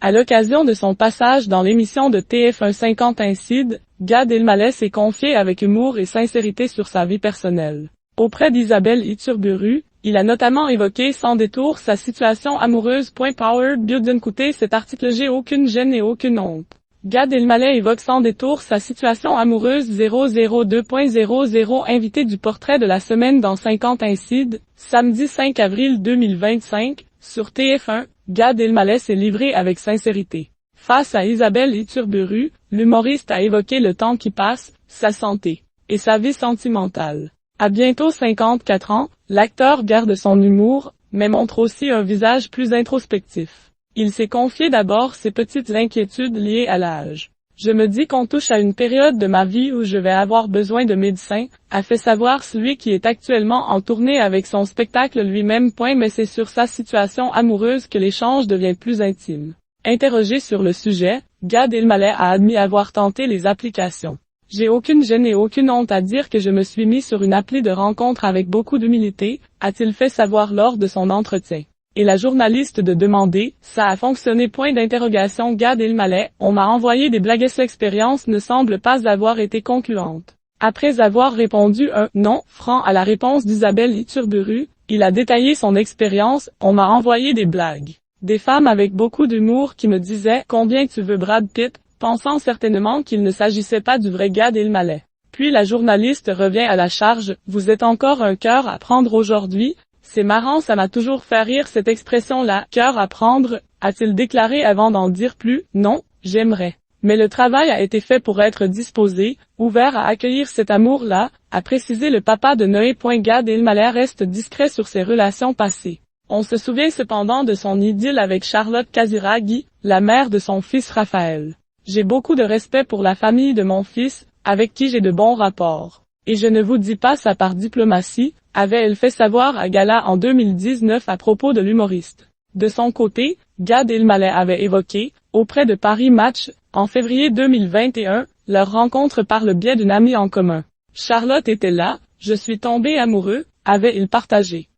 À l'occasion de son passage dans l'émission de TF1 50 Incide, Gad Elmaleh s'est confié avec humour et sincérité sur sa vie personnelle. Auprès d'Isabelle Iturburu, il a notamment évoqué sans détour sa situation amoureuse. Powered by d'un côté cet article j'ai aucune gêne et aucune honte. Gad Elmaleh évoque sans détour sa situation amoureuse. 002.00 invité du portrait de la semaine dans 50 Incide, samedi 5 avril 2025, sur TF1, Gad Elmaleh s'est livré avec sincérité. Face à Isabelle Iturburu, l'humoriste a évoqué le temps qui passe, sa santé, et sa vie sentimentale. À bientôt 54 ans, l'acteur garde son humour, mais montre aussi un visage plus introspectif. Il s'est confié d'abord ses petites inquiétudes liées à l'âge. Je me dis qu'on touche à une période de ma vie où je vais avoir besoin de médecins, a fait savoir celui qui est actuellement en tournée avec son spectacle lui-même. Mais c'est sur sa situation amoureuse que l'échange devient plus intime. Interrogé sur le sujet, Gad Elmaleh a admis avoir tenté les applications. J'ai aucune gêne et aucune honte à dire que je me suis mis sur une appli de rencontre avec beaucoup d'humilité, a-t-il fait savoir lors de son entretien. Et la journaliste de demander, ça a fonctionné. Gad Elmaleh, on m'a envoyé des blagues. L'expérience ne semble pas avoir été concluante. Après avoir répondu un non franc à la réponse d'Isabelle Iturburu, il a détaillé son expérience, on m'a envoyé des blagues. Des femmes avec beaucoup d'humour qui me disaient « Combien tu veux Brad Pitt ?» pensant certainement qu'il ne s'agissait pas du vrai Gad Elmaleh. Puis la journaliste revient à la charge « Vous êtes encore un cœur à prendre aujourd'hui ?» C'est marrant, ça m'a toujours fait rire cette expression-là, cœur à prendre, a-t-il déclaré avant d'en dire plus, non, j'aimerais. Mais le travail a été fait pour être disposé, ouvert à accueillir cet amour-là, a précisé le papa de Noé. Gad Elmaleh reste discret sur ses relations passées. On se souvient cependant de son idylle avec Charlotte Casiraghi, la mère de son fils Raphaël. J'ai beaucoup de respect pour la famille de mon fils, avec qui j'ai de bons rapports. Et je ne vous dis pas ça par diplomatie, avait-elle fait savoir à Gala en 2019 à propos de l'humoriste. De son côté, Gad Elmaleh avait évoqué, auprès de Paris Match, en février 2021, leur rencontre par le biais d'une amie en commun. Charlotte était là, je suis tombé amoureux, avait-il partagé.